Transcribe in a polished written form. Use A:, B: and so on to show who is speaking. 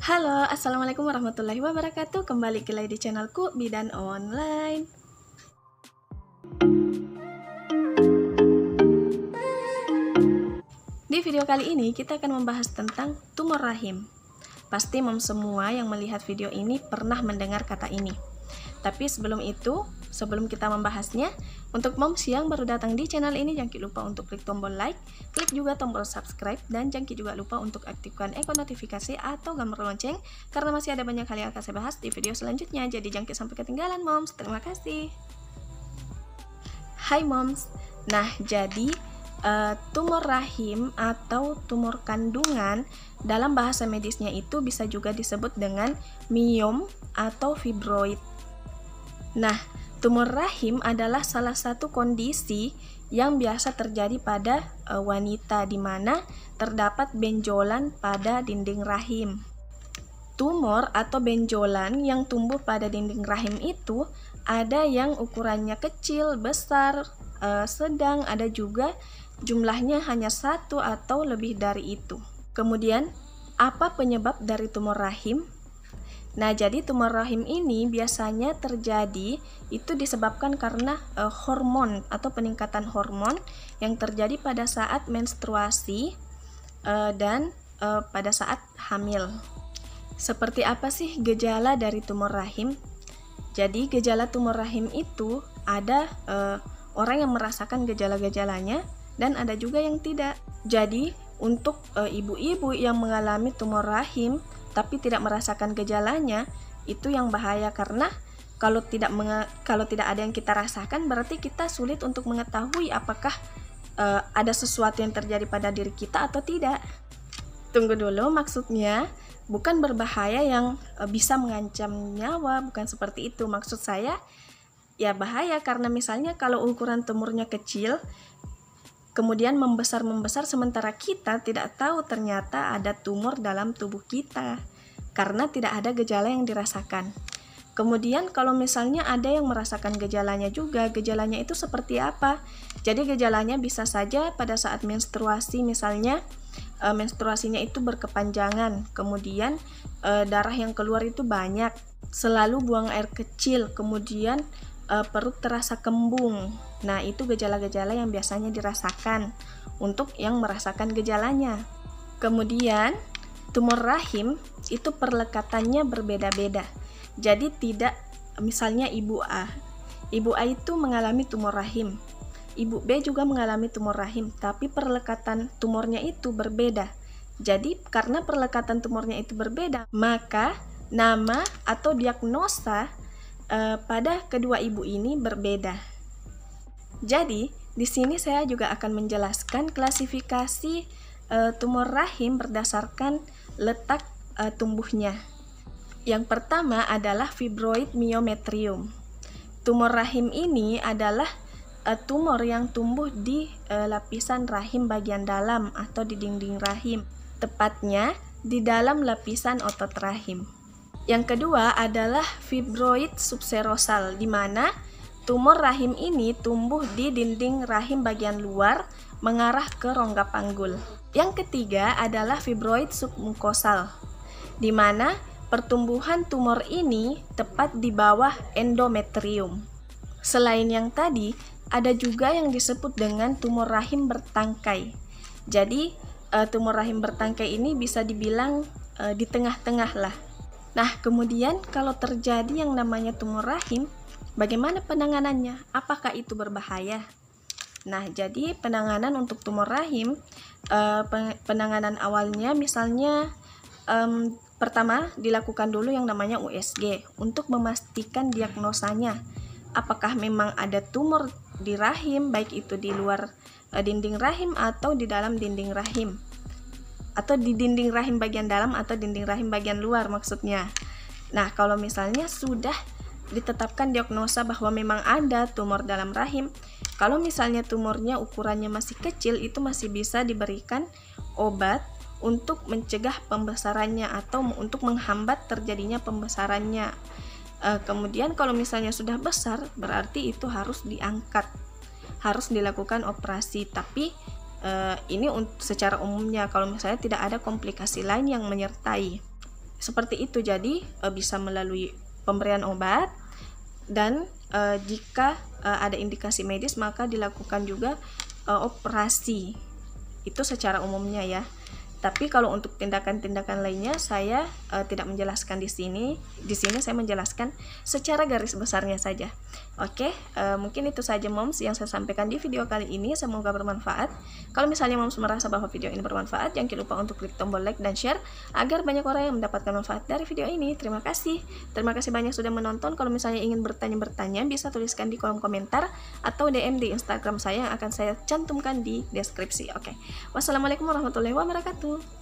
A: Halo, Assalamualaikum warahmatullahi wabarakatuh. Kembali lagi di channelku Bidan Online. Di video kali ini kita akan membahas tentang tumor rahim. Pasti moms semua yang melihat video ini pernah mendengar kata ini. Tapi sebelum kita membahasnya, untuk moms yang baru datang di channel ini, jangan lupa untuk klik tombol like, klik juga tombol subscribe, dan jangan juga lupa untuk aktifkan ikon notifikasi atau gambar lonceng, karena masih ada banyak hal yang akan saya bahas di video selanjutnya, jadi jangan sampai ketinggalan moms. Terima kasih. Hai moms, nah jadi tumor rahim atau tumor kandungan dalam bahasa medisnya itu bisa juga disebut dengan miom atau fibroid. Nah, tumor rahim adalah salah satu kondisi yang biasa terjadi pada wanita di mana terdapat benjolan pada dinding rahim. Tumor atau benjolan yang tumbuh pada dinding rahim itu ada yang ukurannya kecil, besar, sedang, ada juga jumlahnya hanya satu atau lebih dari itu. Kemudian, apa penyebab dari tumor rahim? Nah, jadi tumor rahim ini biasanya terjadi itu disebabkan karena hormon atau peningkatan hormon yang terjadi pada saat menstruasi dan pada saat hamil. Seperti apa sih gejala dari tumor rahim? Jadi gejala tumor rahim itu ada orang yang merasakan gejala-gejalanya dan ada juga yang tidak. Jadi untuk ibu-ibu yang mengalami tumor rahim tapi tidak merasakan gejalanya, itu yang bahaya, karena kalau tidak ada yang kita rasakan, berarti kita sulit untuk mengetahui apakah ada sesuatu yang terjadi pada diri kita atau tidak. Tunggu dulu, maksudnya bukan berbahaya yang bisa mengancam nyawa, bukan seperti itu. Maksud saya ya bahaya karena misalnya kalau ukuran tumornya kecil kemudian membesar sementara kita tidak tahu ternyata ada tumor dalam tubuh kita karena tidak ada gejala yang dirasakan. Kemudian kalau misalnya ada yang merasakan gejalanya juga, gejalanya itu seperti apa? Jadi gejalanya bisa saja pada saat menstruasi, misalnya menstruasinya itu berkepanjangan, kemudian darah yang keluar itu banyak, selalu buang air kecil, kemudian perut terasa kembung. Nah, itu gejala-gejala yang biasanya dirasakan untuk yang merasakan gejalanya. Kemudian, tumor rahim itu perlekatannya berbeda-beda. Jadi tidak, misalnya Ibu A itu mengalami tumor rahim. Ibu B juga mengalami tumor rahim, tapi perlekatan tumornya itu berbeda. Jadi, karena perlekatan tumornya itu berbeda, maka nama atau diagnosa pada kedua ibu ini berbeda. Jadi, di sini saya juga akan menjelaskan klasifikasi tumor rahim berdasarkan letak tumbuhnya. Yang pertama adalah fibroid myometrium. Tumor rahim ini adalah tumor yang tumbuh di lapisan rahim bagian dalam atau di dinding rahim, tepatnya di dalam lapisan otot rahim. Yang kedua adalah fibroid subserosal, di mana tumor rahim ini tumbuh di dinding rahim bagian luar mengarah ke rongga panggul. Yang ketiga adalah fibroid submukosal, di mana pertumbuhan tumor ini tepat di bawah endometrium. Selain yang tadi, ada juga yang disebut dengan tumor rahim bertangkai. Jadi, tumor rahim bertangkai ini bisa dibilang di tengah-tengah lah. Nah, kemudian kalau terjadi yang namanya tumor rahim, bagaimana penanganannya? Apakah itu berbahaya? Nah, jadi penanganan untuk tumor rahim, penanganan awalnya misalnya pertama dilakukan dulu yang namanya USG untuk memastikan diagnosanya. Apakah memang ada tumor di rahim, baik itu di luar dinding rahim atau di dalam dinding rahim, atau di dinding rahim bagian dalam atau dinding rahim bagian luar maksudnya. Nah, kalau misalnya sudah ditetapkan diagnosa bahwa memang ada tumor dalam rahim, kalau misalnya tumornya ukurannya masih kecil, itu masih bisa diberikan obat untuk mencegah pembesarannya atau untuk menghambat terjadinya pembesarannya. Kemudian kalau misalnya sudah besar, berarti itu harus diangkat, harus dilakukan operasi. Tapi ini secara umumnya, kalau misalnya tidak ada komplikasi lain yang menyertai. seperti itu. Jadi bisa melalui pemberian obat, dan jika ada indikasi medis maka dilakukan juga operasi. Itu secara umumnya ya. Tapi kalau untuk tindakan-tindakan lainnya saya tidak menjelaskan di sini. Di sini saya menjelaskan secara garis besarnya saja. Oke, mungkin itu saja moms yang saya sampaikan di video kali ini. Semoga bermanfaat. Kalau misalnya moms merasa bahwa video ini bermanfaat, jangan lupa untuk klik tombol like dan share agar banyak orang yang mendapatkan manfaat dari video ini. Terima kasih. Terima kasih banyak sudah menonton. Kalau misalnya ingin bertanya bisa tuliskan di kolom komentar atau DM di Instagram saya yang akan saya cantumkan di deskripsi. Oke. Wassalamualaikum warahmatullahi wabarakatuh.